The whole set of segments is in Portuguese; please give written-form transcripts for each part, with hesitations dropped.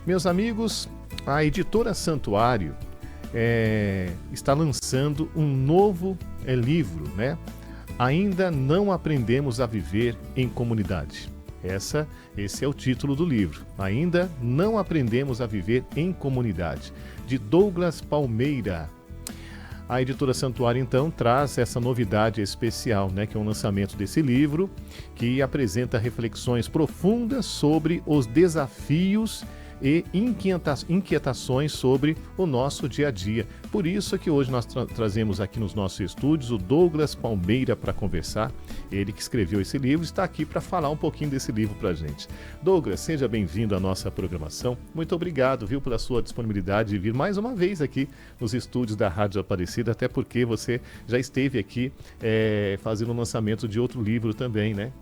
Meus amigos, a editora Santuário está lançando um novo livro, né? Ainda não aprendemos a viver em comunidade. Esse é o título do livro. Ainda não aprendemos a viver em comunidade, de Douglas Palmeira. A editora Santuário, então, traz essa novidade especial, né, que é o lançamento desse livro, que apresenta reflexões profundas sobre os desafios e inquietações sobre o nosso dia a dia. Por isso que hoje nós trazemos aqui nos nossos estúdios o Douglas Palmeira para conversar. Ele que escreveu esse livro está aqui para falar um pouquinho desse livro para a gente. Douglas, seja bem-vindo à nossa programação. Muito obrigado, viu, pela sua disponibilidade de vir mais uma vez aqui nos estúdios da Rádio Aparecida, até porque você já esteve aqui fazendo o lançamento de outro livro também, né?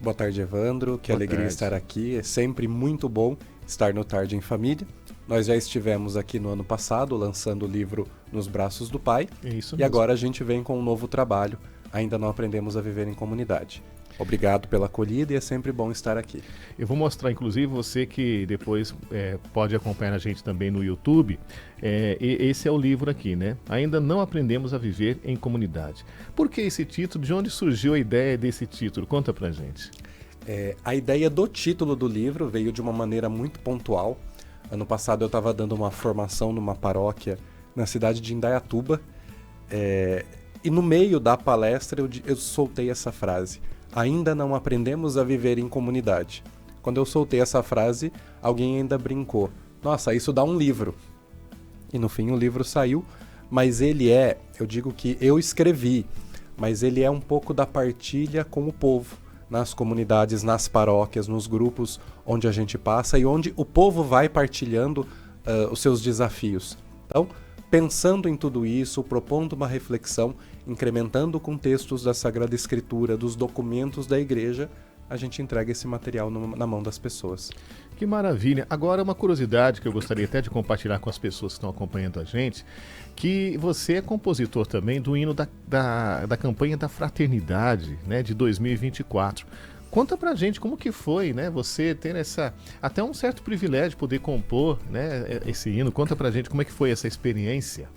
Boa tarde, Evandro. Que alegria estar aqui. É sempre muito bom estar no Tarde em Família. Nós já estivemos aqui no ano passado lançando o livro Nos Braços do Pai. Isso mesmo. E agora a gente vem com um novo trabalho. Ainda não aprendemos a viver em comunidade. Obrigado pela acolhida e é sempre bom estar aqui. Eu vou mostrar, inclusive, você que depois pode acompanhar a gente também no YouTube. Esse é o livro aqui, né? Ainda não aprendemos a viver em comunidade. Por que esse título? De onde surgiu a ideia desse título? Conta pra gente. A ideia do título do livro veio de uma maneira muito pontual. Ano passado eu estava dando uma formação numa paróquia na cidade de Indaiatuba. E no meio da palestra eu soltei essa frase. Ainda não aprendemos a viver em comunidade. Quando eu soltei essa frase, alguém ainda brincou. Nossa, isso dá um livro. E no fim o livro saiu, mas eu digo que eu escrevi, mas ele é um pouco da partilha com o povo, nas comunidades, nas paróquias, nos grupos onde a gente passa e onde o povo vai partilhando os seus desafios. Então, pensando em tudo isso, propondo uma reflexão, incrementando com textos da Sagrada Escritura, dos documentos da igreja, a gente entrega esse material na mão das pessoas. Que maravilha! Agora, uma curiosidade que eu gostaria até de compartilhar com as pessoas que estão acompanhando a gente, que você é compositor também do hino da campanha da Fraternidade, né, de 2024. Conta pra gente como que foi, né, você ter até um certo privilégio de poder compor, né, esse hino. Conta pra gente como é que foi essa experiência.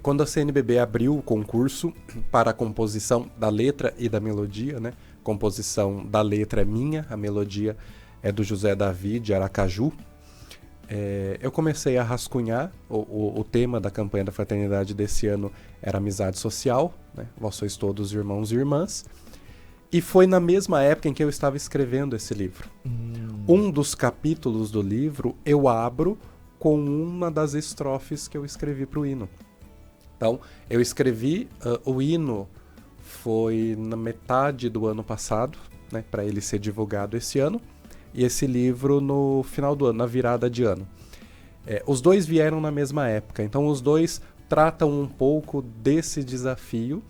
Quando a CNBB abriu o concurso para a composição da letra e da melodia, né, composição da letra é minha, a melodia é do José Davi de Aracaju, eu comecei a rascunhar. O tema da campanha da Fraternidade desse ano era amizade social, né, vós sois todos irmãos e irmãs. E foi na mesma época em que eu estava escrevendo esse livro. Um dos capítulos do livro eu abro com uma das estrofes que eu escrevi para o hino. Então, eu escrevi o hino, foi na metade do ano passado, né, para ele ser divulgado esse ano, e esse livro no final do ano, na virada de ano. Os dois vieram na mesma época, então os dois tratam um pouco desse desafio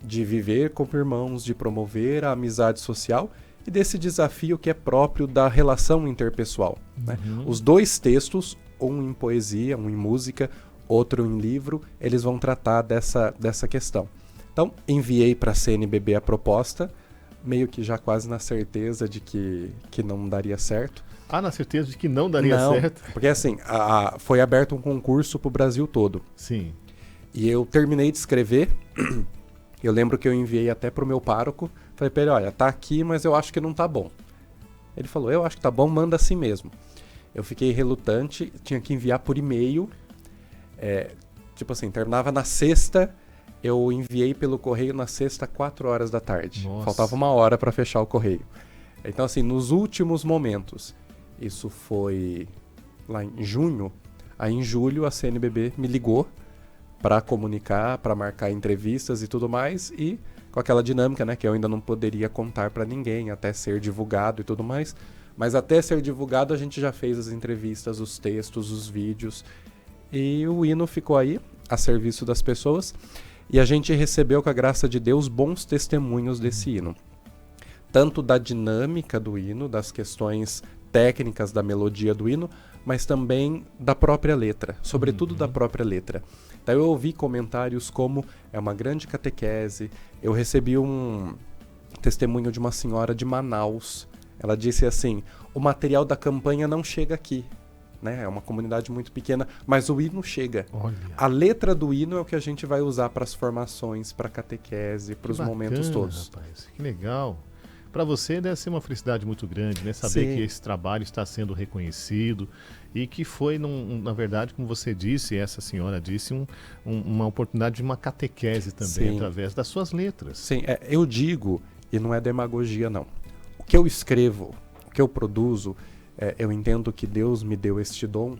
de viver como irmãos, de promover a amizade social e desse desafio que é próprio da relação interpessoal. Né? Os dois textos, um em poesia, um em música, outro em livro, eles vão tratar dessa questão. Então, enviei para a CNBB a proposta, meio que já quase na certeza de que não daria certo. Na certeza de que não daria certo? Porque assim, foi aberto um concurso para o Brasil todo. Sim. E eu terminei de escrever, eu lembro que eu enviei até para o meu pároco, falei para ele, olha, tá aqui, mas eu acho que não tá bom. Ele falou, eu acho que tá bom, manda assim mesmo. Eu fiquei relutante, tinha que enviar por e-mail, tipo assim, terminava na sexta, eu enviei pelo correio na sexta, 4 horas da tarde. Nossa. Faltava 1 hora para fechar o correio. Então assim, nos últimos momentos, isso foi lá em junho, aí em julho a CNBB me ligou para comunicar, para marcar entrevistas e tudo mais, e com aquela dinâmica, né, que eu ainda não poderia contar para ninguém, até ser divulgado e tudo mais, mas até ser divulgado a gente já fez as entrevistas, os textos, os vídeos, e o hino ficou aí, a serviço das pessoas, e a gente recebeu, com a graça de Deus, bons testemunhos desse hino. Tanto da dinâmica do hino, das questões técnicas da melodia do hino, mas também da própria letra, sobretudo da própria letra. Então eu ouvi comentários como, é uma grande catequese. Eu recebi um testemunho de uma senhora de Manaus. Ela disse assim, o material da campanha não chega aqui. né? É uma comunidade muito pequena, mas o hino chega. Olha. A letra do hino é o que a gente vai usar para as formações, para a catequese, para os momentos todos. Rapaz, que legal. Para você deve ser uma felicidade muito grande, né? Saber Sim. que esse trabalho está sendo reconhecido e que foi, na verdade, como você disse, essa senhora disse, uma oportunidade de uma catequese também, Sim. através das suas letras. Sim, eu digo, e não é demagogia não, o que eu escrevo, o que eu produzo, eu entendo que Deus me deu este dom,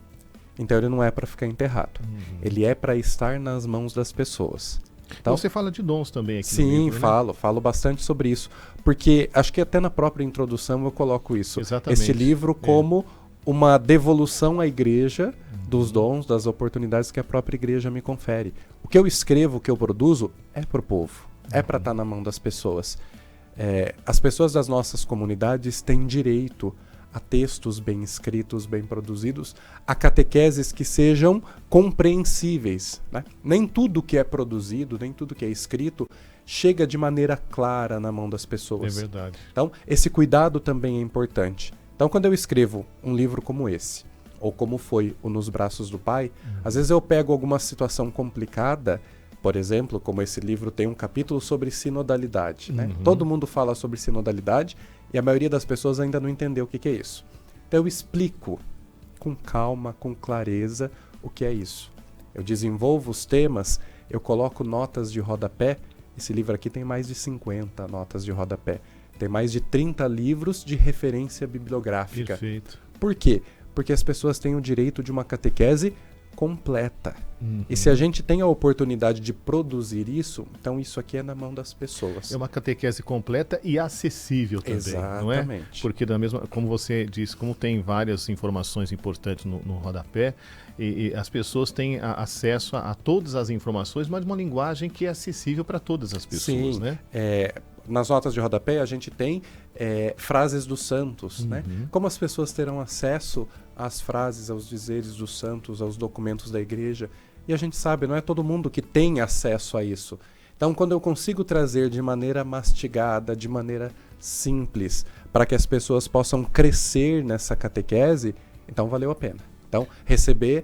então ele não é para ficar enterrado. Ele é para estar nas mãos das pessoas. Então, você fala de dons também aqui no sim, livro, né? falo bastante sobre isso, porque acho que até na própria introdução eu coloco isso. Exatamente. Este livro como uma devolução à igreja dos dons, das oportunidades que a própria igreja me confere. O que eu escrevo, o que eu produzo, é para o povo, é para estar na mão das pessoas. As pessoas das nossas comunidades têm direito a textos bem escritos, bem produzidos, a catequeses que sejam compreensíveis, né? Nem tudo que é produzido, nem tudo que é escrito chega de maneira clara na mão das pessoas. É verdade. Então, esse cuidado também é importante. Então, quando eu escrevo um livro como esse, ou como foi o Nos Braços do Pai, às vezes eu pego alguma situação complicada, por exemplo, como esse livro tem um capítulo sobre sinodalidade, né? Todo mundo fala sobre sinodalidade e a maioria das pessoas ainda não entendeu o que é isso. Então eu explico com calma, com clareza o que é isso. Eu desenvolvo os temas, eu coloco notas de rodapé. Esse livro aqui tem mais de 50 notas de rodapé. Tem mais de 30 livros de referência bibliográfica. Perfeito. Por quê? Porque as pessoas têm o direito de uma catequese completa. E se a gente tem a oportunidade de produzir isso, então isso aqui é na mão das pessoas. É uma catequese completa e acessível também, não é? Exatamente. Porque da mesma, como você disse, como tem várias informações importantes no rodapé, e as pessoas têm acesso a todas as informações, mas de uma linguagem que é acessível para todas as pessoas, Sim, né? Nas notas de rodapé a gente tem frases dos santos, né? Como as pessoas terão acesso às frases, aos dizeres dos santos, aos documentos da igreja? E a gente sabe, não é todo mundo que tem acesso a isso. Então, quando eu consigo trazer de maneira mastigada, de maneira simples, para que as pessoas possam crescer nessa catequese, então valeu a pena. Então, receber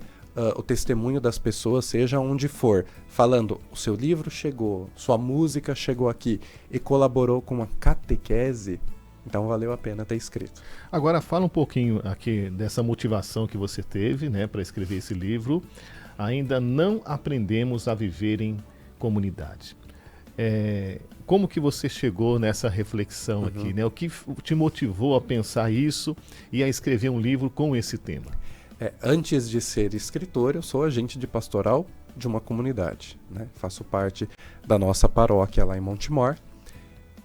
o testemunho das pessoas, seja onde for, falando, o seu livro chegou, sua música chegou aqui e colaborou com a catequese, então valeu a pena ter escrito. Agora fala um pouquinho aqui dessa motivação que você teve, né, para escrever esse livro. Ainda não aprendemos a viver em comunidade. Como que você chegou nessa reflexão aqui, né? O que te motivou a pensar isso e a escrever um livro com esse tema? Antes de ser escritor, eu sou agente de pastoral de uma comunidade, né? Faço parte da nossa paróquia lá em Montemor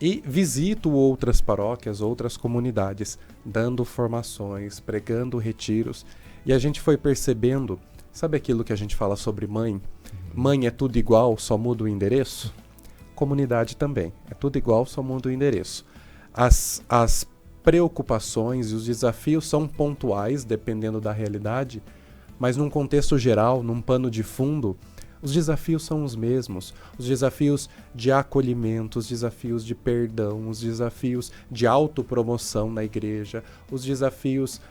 e visito outras paróquias, outras comunidades, dando formações, pregando retiros, e a gente foi percebendo, sabe aquilo que a gente fala sobre mãe? Mãe é tudo igual, só muda o endereço? Comunidade também, é tudo igual, só muda o endereço. As preocupações e os desafios são pontuais, dependendo da realidade, mas num contexto geral, num pano de fundo, os desafios são os mesmos. Os desafios de acolhimento, os desafios de perdão, os desafios de autopromoção na igreja, os desafios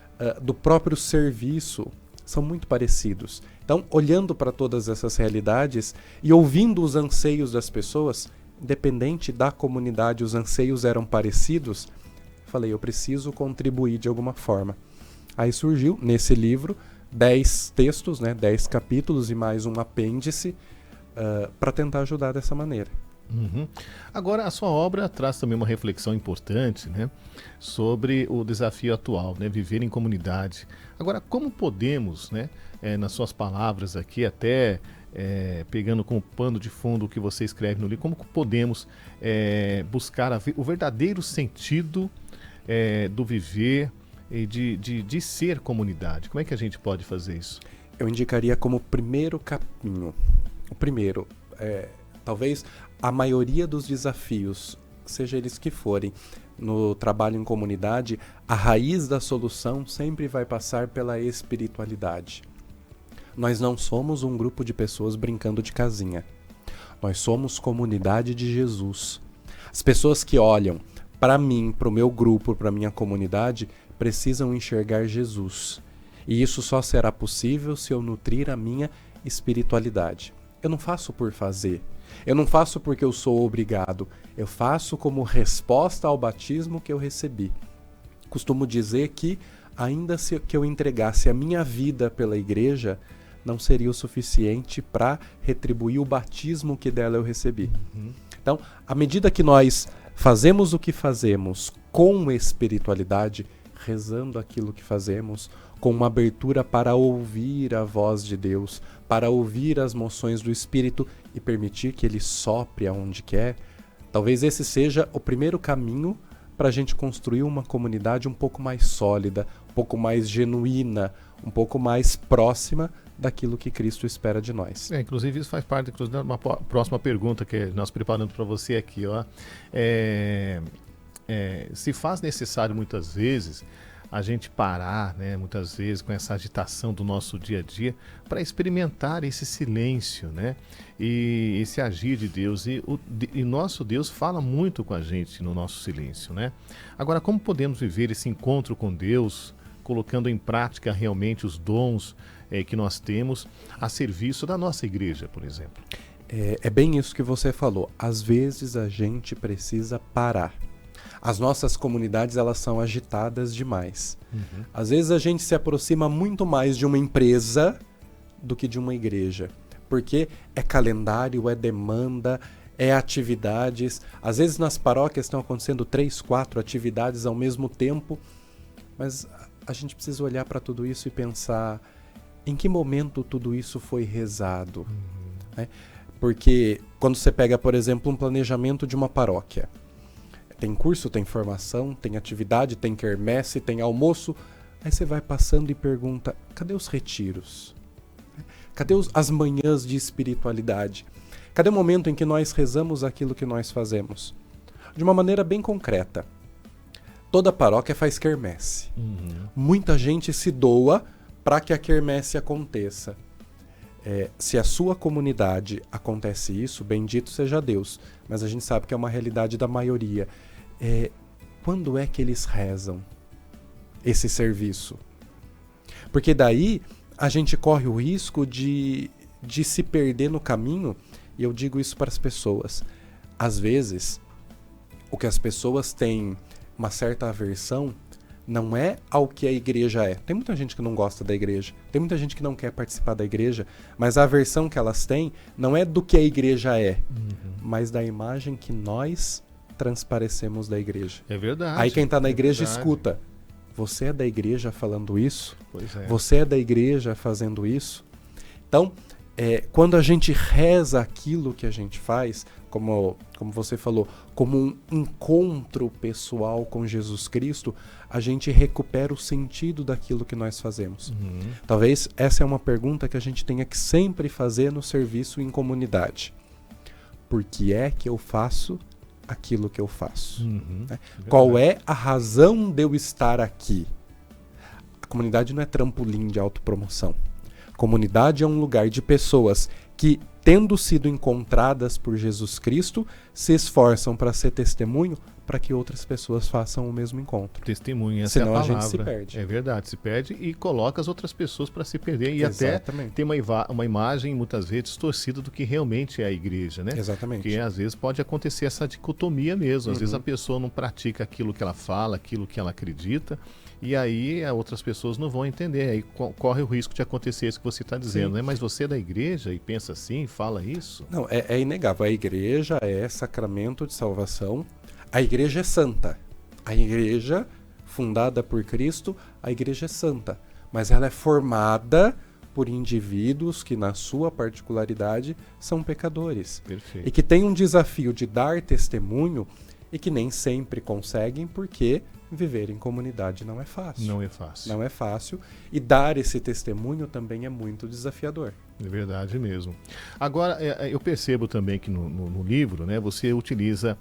do próprio serviço são muito parecidos. Então, olhando para todas essas realidades e ouvindo os anseios das pessoas, independente da comunidade, os anseios eram parecidos, falei, eu preciso contribuir de alguma forma. Aí surgiu, nesse livro, 10 textos, né, 10 capítulos e mais um apêndice para tentar ajudar dessa maneira. Agora, a sua obra traz também uma reflexão importante, né, sobre o desafio atual, né, viver em comunidade. Agora, como podemos, né, nas suas palavras aqui, até pegando como pano de fundo o que você escreve no livro, como podemos buscar o verdadeiro sentido do viver e de ser comunidade? Como é que a gente pode fazer isso? Eu indicaria como primeiro caminho. O primeiro, talvez a maioria dos desafios, seja eles que forem, no trabalho em comunidade, a raiz da solução sempre vai passar pela espiritualidade. Nós não somos um grupo de pessoas brincando de casinha. Nós somos comunidade de Jesus. As pessoas que olham para mim, para o meu grupo, para a minha comunidade, precisam enxergar Jesus. E isso só será possível se eu nutrir a minha espiritualidade. Eu não faço por fazer. Eu não faço porque eu sou obrigado. Eu faço como resposta ao batismo que eu recebi. Costumo dizer que, ainda que eu entregasse a minha vida pela igreja, não seria o suficiente para retribuir o batismo que dela eu recebi. Então, à medida que nós fazemos o que fazemos com espiritualidade, rezando aquilo que fazemos, com uma abertura para ouvir a voz de Deus, para ouvir as moções do Espírito e permitir que Ele sopre aonde quer, talvez esse seja o primeiro caminho para a gente construir uma comunidade um pouco mais sólida, um pouco mais genuína, um pouco mais próxima daquilo que Cristo espera de nós. Inclusive isso faz parte de uma próxima pergunta que nós preparando para você aqui. Se faz necessário muitas vezes a gente parar, né, muitas vezes com essa agitação do nosso dia a dia, para experimentar esse silêncio, né, e esse agir de Deus. E nosso Deus fala muito com a gente no nosso silêncio, né? Agora, como podemos viver esse encontro com Deus, colocando em prática realmente os dons que nós temos a serviço da nossa igreja, por exemplo? É bem isso que você falou. Às vezes a gente precisa parar. As nossas comunidades, elas são agitadas demais. Às vezes a gente se aproxima muito mais de uma empresa do que de uma igreja. Porque é calendário, é demanda, é atividades. Às vezes nas paróquias estão acontecendo 3, 4 atividades ao mesmo tempo. Mas a gente precisa olhar para tudo isso e pensar em que momento tudo isso foi rezado. Né? Porque quando você pega, por exemplo, um planejamento de uma paróquia, tem curso, tem formação, tem atividade, tem quermesse, tem almoço. Aí você vai passando e pergunta, cadê os retiros? Cadê as manhãs de espiritualidade? Cadê o momento em que nós rezamos aquilo que nós fazemos? De uma maneira bem concreta. Toda paróquia faz quermesse. Muita gente se doa para que a quermesse aconteça. Se a sua comunidade acontece isso, bendito seja Deus. Mas a gente sabe que é uma realidade da maioria. Quando é que eles rezam esse serviço? Porque daí a gente corre o risco de se perder no caminho. E eu digo isso para as pessoas. Às vezes, o que as pessoas têm uma certa aversão não é ao que a igreja é. Tem muita gente que não gosta da igreja, tem muita gente que não quer participar da igreja, mas a aversão que elas têm não é do que a igreja é, mas da imagem que nós transparecemos da igreja. É verdade. Aí quem está na igreja escuta, você é da igreja falando isso? Pois é. Você é da igreja fazendo isso? Então, quando a gente reza aquilo que a gente faz, como você falou, como um encontro pessoal com Jesus Cristo, a gente recupera o sentido daquilo que nós fazemos. Talvez essa é uma pergunta que a gente tenha que sempre fazer no serviço em comunidade. Por que é que eu faço aquilo que eu faço? Né? Qual é a razão de eu estar aqui? A comunidade não é trampolim de autopromoção. Comunidade é um lugar de pessoas que, tendo sido encontradas por Jesus Cristo, se esforçam para ser testemunho para que outras pessoas façam o mesmo encontro. Testemunha, essa senão é a palavra. A gente se perde. É verdade, se perde e coloca as outras pessoas para se perder. E Exatamente. até tem uma imagem muitas vezes distorcida do que realmente é a igreja, né? Exatamente. Porque às vezes pode acontecer essa dicotomia mesmo. Às vezes a pessoa não pratica aquilo que ela fala, aquilo que ela acredita, e aí outras pessoas não vão entender. Aí corre o risco de acontecer isso que você está dizendo, né? Mas você é da igreja e pensa assim, fala isso? Não, é inegável. A igreja é sacramento de salvação. A igreja é santa. A igreja, fundada por Cristo, a igreja é santa. Mas ela é formada por indivíduos que, na sua particularidade, são pecadores. Perfeito. E que têm um desafio de dar testemunho e que nem sempre conseguem, porque viver em comunidade não é fácil. Não é fácil. Não é fácil. E dar esse testemunho também é muito desafiador. É verdade mesmo. Agora, eu percebo também que no livro, né, você utiliza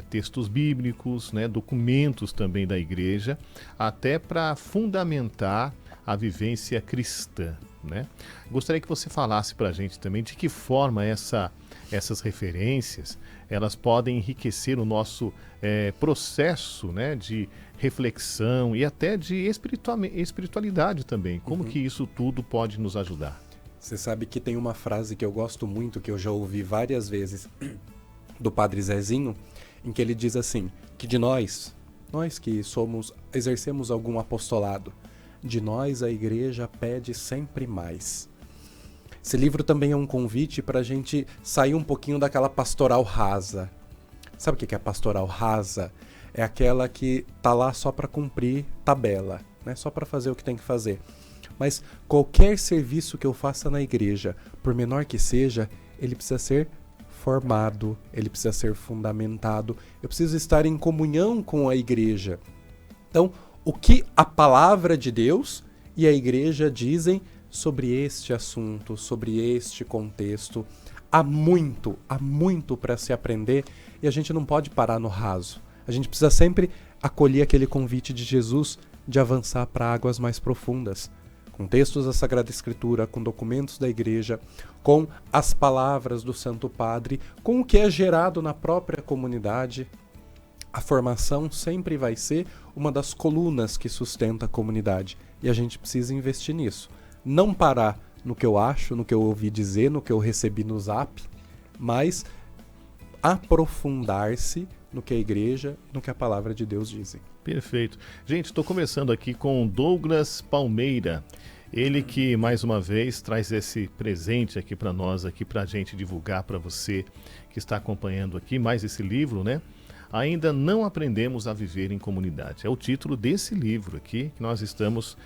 textos bíblicos, né, documentos também da igreja, até para fundamentar a vivência cristã, né? Gostaria que você falasse para a gente também de que forma essas referências elas podem enriquecer o nosso processo, né, de reflexão e até de espiritualidade também. Como que isso tudo pode nos ajudar? Você sabe que tem uma frase que eu gosto muito, que eu já ouvi várias vezes, do Padre Zezinho, em que ele diz assim, que de nós que exercemos algum apostolado, de nós a igreja pede sempre mais. Esse livro também é um convite para a gente sair um pouquinho daquela pastoral rasa. Sabe o que é a pastoral rasa? É aquela que tá lá só para cumprir tabela, né? Só para fazer o que tem que fazer. Mas qualquer serviço que eu faça na igreja, por menor que seja, ele precisa ser formado, ele precisa ser fundamentado, eu preciso estar em comunhão com a igreja. Então, o que a palavra de Deus e a igreja dizem sobre este assunto, sobre este contexto? Há muito para se aprender e a gente não pode parar no raso. A gente precisa sempre acolher aquele convite de Jesus de avançar para águas mais profundas, com textos da Sagrada Escritura, com documentos da igreja, com as palavras do Santo Padre, com o que é gerado na própria comunidade. A formação sempre vai ser uma das colunas que sustenta a comunidade e a gente precisa investir nisso. Não parar no que eu acho, no que eu ouvi dizer, no que eu recebi no Zap, mas aprofundar-se no que a igreja, no que a palavra de Deus dizem. Perfeito. Gente, estou começando aqui com Douglas Palmeira. Ele que, mais uma vez, traz esse presente aqui para nós, aqui para a gente divulgar para você que está acompanhando aqui, mais esse livro, né? Ainda não aprendemos a viver em comunidade. É o título desse livro aqui, que nós estamos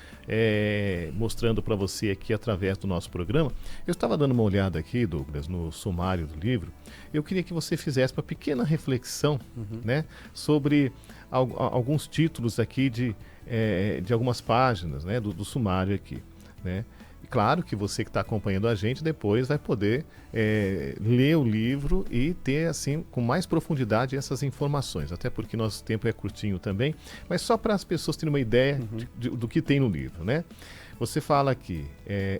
mostrando para você aqui através do nosso programa. Eu estava dando uma olhada aqui, Douglas, no sumário do livro. Eu queria que você fizesse uma pequena reflexão, né, sobre alguns títulos aqui de algumas páginas, né, do sumário aqui, né? E claro que você que está acompanhando a gente depois vai poder ler o livro e ter assim com mais profundidade essas informações, até porque nosso tempo é curtinho também, mas só para as pessoas terem uma ideia do que tem no livro, né? Você fala aqui,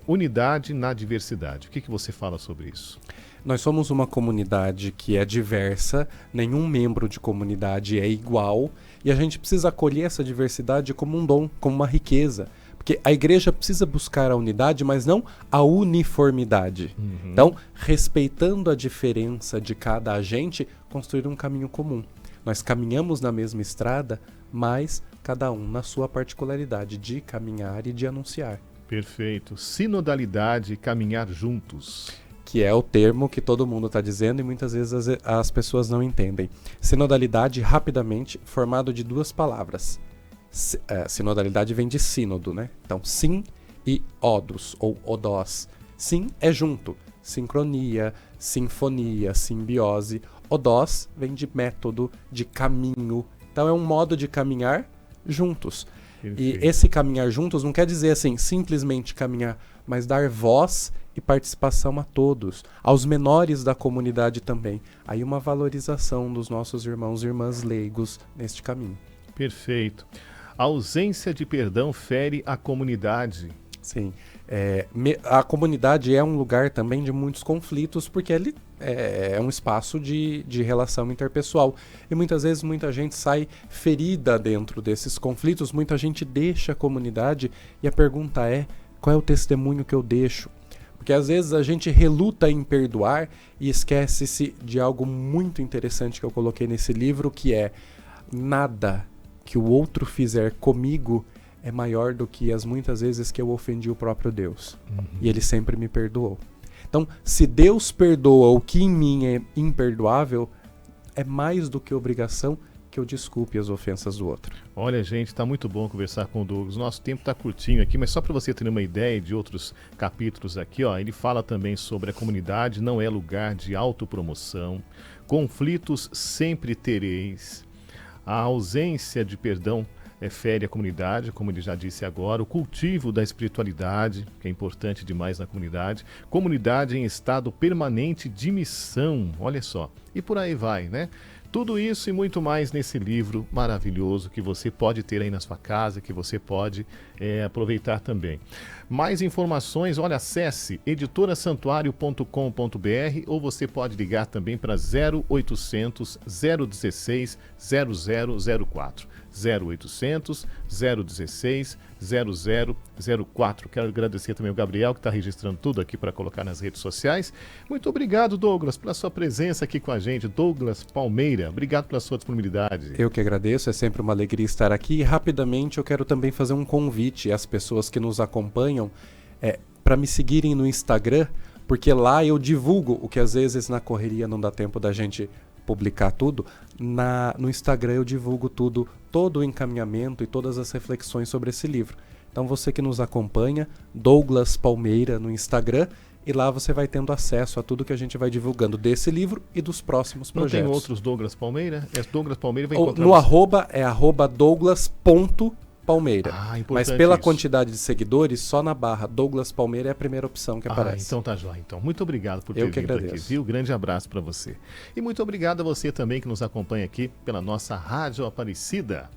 unidade na diversidade. O que você fala sobre isso? Nós somos uma comunidade que é diversa, nenhum membro de comunidade é igual, e a gente precisa acolher essa diversidade como um dom, como uma riqueza. Porque a igreja precisa buscar a unidade, mas não a uniformidade. Então, respeitando a diferença de cada agente, construir um caminho comum. Nós caminhamos na mesma estrada, mas cada um na sua particularidade de caminhar e de anunciar. Perfeito. Sinodalidade, caminhar juntos. Que é o termo que todo mundo está dizendo e muitas vezes as pessoas não entendem. Sinodalidade, rapidamente, formado de duas palavras. Sinodalidade vem de sínodo, né? Então, sim e odos, ou odós. Sim é junto. Sincronia, sinfonia, simbiose. Odós vem de método, de caminho. Então, é um modo de caminhar juntos. Perfeito. E esse caminhar juntos não quer dizer assim, simplesmente caminhar, mas dar voz e participação a todos, aos menores da comunidade também. Aí uma valorização dos nossos irmãos e irmãs leigos neste caminho. Perfeito. A ausência de perdão fere a comunidade. Sim. A comunidade é um lugar também de muitos conflitos, porque ele é um espaço de relação interpessoal. E muitas vezes muita gente sai ferida dentro desses conflitos, muita gente deixa a comunidade e a pergunta é, qual é o testemunho que eu deixo? Porque às vezes a gente reluta em perdoar e esquece-se de algo muito interessante que eu coloquei nesse livro, que é nada que o outro fizer comigo é maior do que as muitas vezes que eu ofendi o próprio Deus. E ele sempre me perdoou. Então, se Deus perdoa o que em mim é imperdoável, é mais do que obrigação que eu desculpe as ofensas do outro. Olha, gente, está muito bom conversar com o Douglas. Nosso tempo está curtinho aqui, mas só para você ter uma ideia de outros capítulos aqui, ó, ele fala também sobre a comunidade não é lugar de autopromoção, conflitos sempre tereis, a ausência de perdão fere a comunidade, como ele já disse agora, o cultivo da espiritualidade, que é importante demais na comunidade, comunidade em estado permanente de missão, olha só, e por aí vai, né? Tudo isso e muito mais nesse livro maravilhoso que você pode ter aí na sua casa, que você pode aproveitar também. Mais informações, olha, acesse editorasantuario.com.br ou você pode ligar também para 0800 016 0004. 0800 016 0004. Quero agradecer também o Gabriel, que está registrando tudo aqui para colocar nas redes sociais. Muito obrigado, Douglas, pela sua presença aqui com a gente. Douglas Palmeira, obrigado pela sua disponibilidade. Eu que agradeço, é sempre uma alegria estar aqui. E rapidamente eu quero também fazer um convite às pessoas que nos acompanham para me seguirem no Instagram, porque lá eu divulgo o que às vezes na correria não dá tempo da gente publicar tudo. No Instagram eu divulgo tudo, todo o encaminhamento e todas as reflexões sobre esse livro. Então você que nos acompanha, Douglas Palmeira no Instagram, e lá você vai tendo acesso a tudo que a gente vai divulgando desse livro e dos próximos projetos. Não tem outros Douglas Palmeira? Douglas Palmeira vai encontrar... No arroba é @douglas.palmeira. Mas pela isso. quantidade de seguidores, só na barra Douglas Palmeira é a primeira opção que aparece. Então tá jóia. Então, muito obrigado por ter vindo aqui, viu? Grande abraço para você. E muito obrigado a você também que nos acompanha aqui pela nossa Rádio Aparecida.